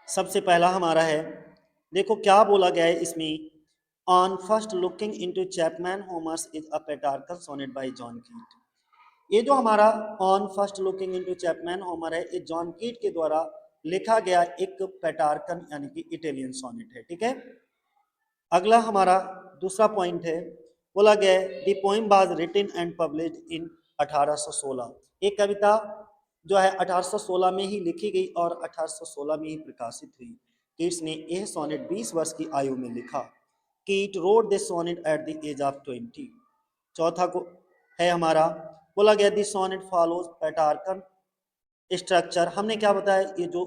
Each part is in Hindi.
सबसे पहला हमारा है, देखो क्या बोला गया है इसमें। On first looking into Chapman Homer's is a Petrarchan sonnet by John Keat. ये जो हमारा on first looking into Chapman Homer है, ये जॉन कीट के द्वारा लिखा गया एक पेटार्कन यानी कि इटालियन सोनेट है। ठीक है। अगला हमारा दूसरा पॉइंट है, बोला गया है the poem was written and published in 1816। एक कविता जो है 1816 में ही लिखी गई और 1816 में ही प्रकाशित हुई। कीट्स ने यह सोनेट 20 वर्ष की आयु में लिखा। Keats wrote this sonnet at the age of 20। चौथा को है हमारा, बोला गया the sonnet follows Petrarchan structure. हमने क्या बताया, ये जो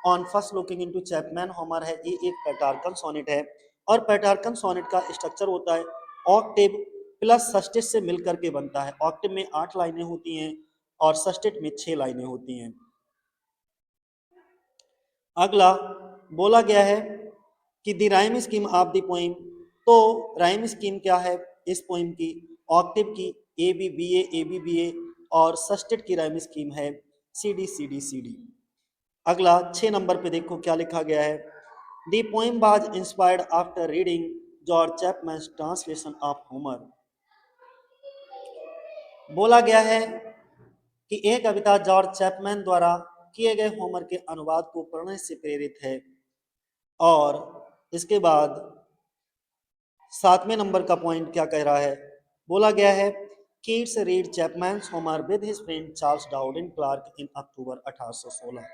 on first looking into Chapman Homer है, ये एक पेटार्कन सोनेट है और पेटार्कन सोनेट का स्ट्रक्चर होता है ऑक्टेव प्लस सस्टेट से मिलकर के बनता है। ऑक्टेव में 8 लाइनें होती हैं और सस्टेट में 6 लाइनें होती हैं। अगला बोला गया है कि the rhyme scheme of the poem. तो राइम स्कीम क्या है इस पोइम की? ऑक्टेव की A B B A B B A और सस्टेट की राइम स्कीम है C D C D C D. अगला 6 नंबर पे देखो क्या लिखा गया है। The poem was inspired after reading George Chapman translation of Homer. बोला गया है कि यह कविता जॉर्ज चैपमैन द्वारा किए गए होमर के अनुवाद को पढ़ने से प्रेरित है। और इसके बाद 7वें नंबर का पॉइंट क्या कह रहा है, बोला गया है Keats read Chapman's Homer with his friend Charles Dowdin Clarke in October 1816।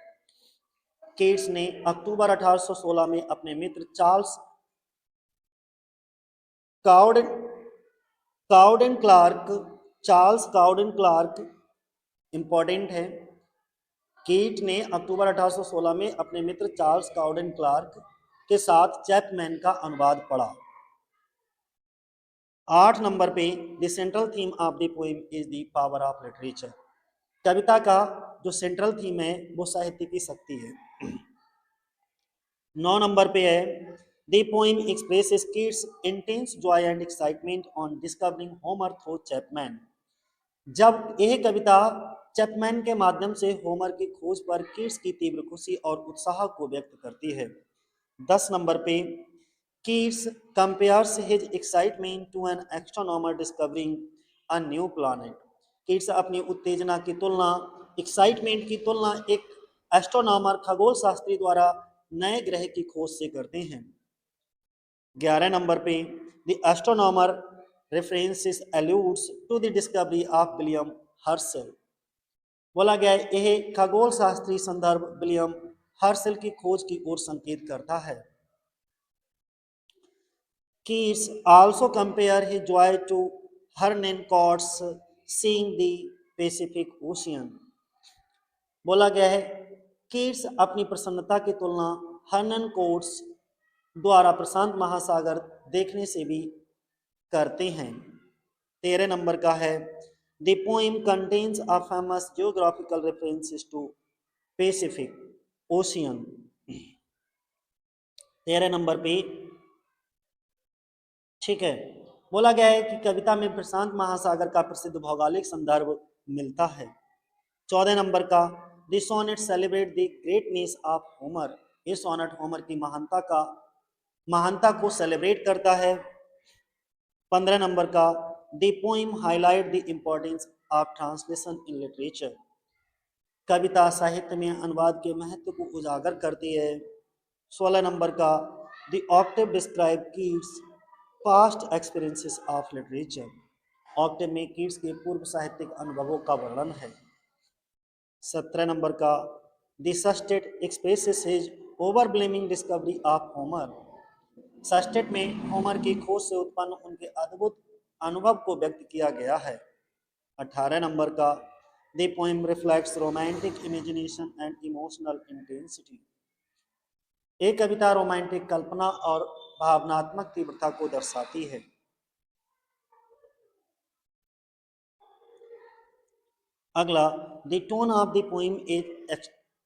कीट्स ने अक्टूबर 1816 में अपने मित्र Cowden Cowden Clarke Charles Cowden Clarke important है। कीट ने अक्टूबर 1816 में अपने मित्र चार्ल्स काउडन क्लार्क के साथ चैपमैन का अनुवाद पढ़ा। 8 नंबर पे the central theme of the poem is the power of literature. कविता का जो सेंट्रल थीम है वो साहित्य की शक्ति है। 9 नंबर पे है the poem expresses kids intense Joy and excitement on discovering Homer through Chapman. जब यह कविता चैपमैन के माध्यम से होमर की खोज पर किड्स की तीव्र खुशी और उत्साह को व्यक्त करती है। 10 नंबर पे Keats compares his excitement to an astronomer discovering a new planet. Keats अपनी उत्तेजना की तुलना, एक्साइटमेंट की तुलना एक एस्ट्रोनॉमर खगोल शास्त्री द्वारा नए ग्रह की खोज से करते हैं। 11 नंबर पे the astronomer references alludes to the discovery of William Herschel. बोला गया है यह खगोल शास्त्री संदर्भ विलियम हर्शल की खोज की ओर संकेत करता है। Keats also compare his joy to Harnoncourt's seeing the Pacific Ocean। बोला गया है कीट्स अपनी प्रसन्नता की तुलना हर्नन कोट्स द्वारा प्रशांत महासागर देखने से भी करते हैं। 13 नंबर का है the poem contains a famous geographical references to Pacific Ocean. 13 number पे ठीक है, बोला गया है कि कविता में प्रशांत महासागर का प्रसिद्ध भौगोलिक संदर्भ मिलता है। 14 नंबर का the sonnet celebrate the greatness of Homer. ये सोनेट होमर की महानता को सेलिब्रेट करता है। 15 नंबर का the poem highlight the importance of translation in literature. कविता साहित्य में अनुवाद के महत्व को उजागर करती है। 16 नंबर का the Octave describe Keats past experiences of literature. Octave में कीट्स के पूर्व साहित्यिक अनुभवों का वर्णन है। 17 नंबर का the sestet expresses his overwhelming discovery of Homer. Sestet में होमर की खोज से उत्पन्न उनके अद्भुत अनुभव को व्यक्त किया गया है। 18 नंबर का the poem reflects romantic imagination and emotional intensity. एक कविता रोमांटिक कल्पना और भावनात्मक तीव्रता को दर्शाती है। अगला the tone of the poem is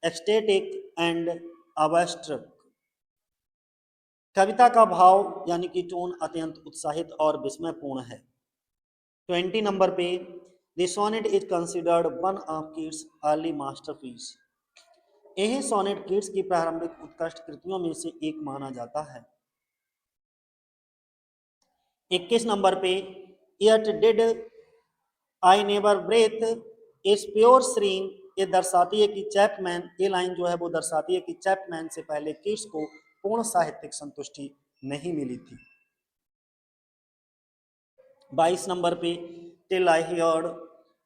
ecstatic and abstract. कविता का भाव यानी कि टोन अत्यंत उत्साहित और विस्मयपूर्ण है। 20 नंबर पे the sonnet is considered one of Keats early masterpiece. यह सोनेट कीट्स की प्रारंभिक उत्कृष्ट कृतियों में से एक माना जाता है। 21 नंबर पे, yet did I never breathe its pure serene, ये दर्शाती है कि चैपमैन, ये लाइन जो है वो दर्शाती है कि चैपमैन से पहले कीट्स को पूर्ण साहित्यिक संतुष्टि नहीं मिली थी। 22 नंबर पे, till I heard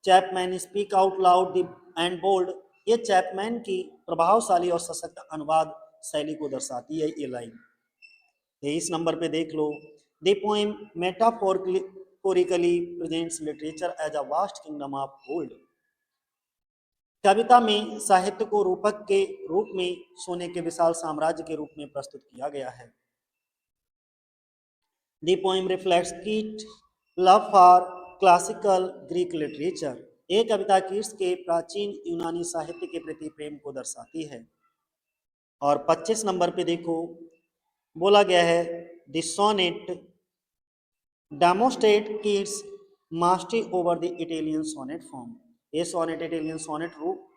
Chapman speak out loud and bold, ये चैपमैन की प्रभावशाली और सशक्त अनुवाद शैली को दर्शाती है ये लाइन। 23 नंबर पे देख लो, the poem metaphorically presents literature as a vast kingdom of gold, कविता में साहित्य को रूपक के रूप में सोने के विशाल साम्राज्य के रूप में प्रस्तुत किया गया है। द पोएम रिफ्लेक्ट्स कीट love for classical Greek literature, ये कविता कीट्स के प्राचीन यूनानी साहित्य के प्रति प्रेम को दर्शाती है। और 25 नंबर पे देखो, बोला गया है the sonnet demonstrate Keats mastery over the Italian sonnet form, ये सोनेट इटालियन सोनेट रूप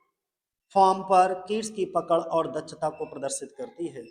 फॉर्म पर कीट्स की पकड़ और दक्षता को प्रदर्शित करती है।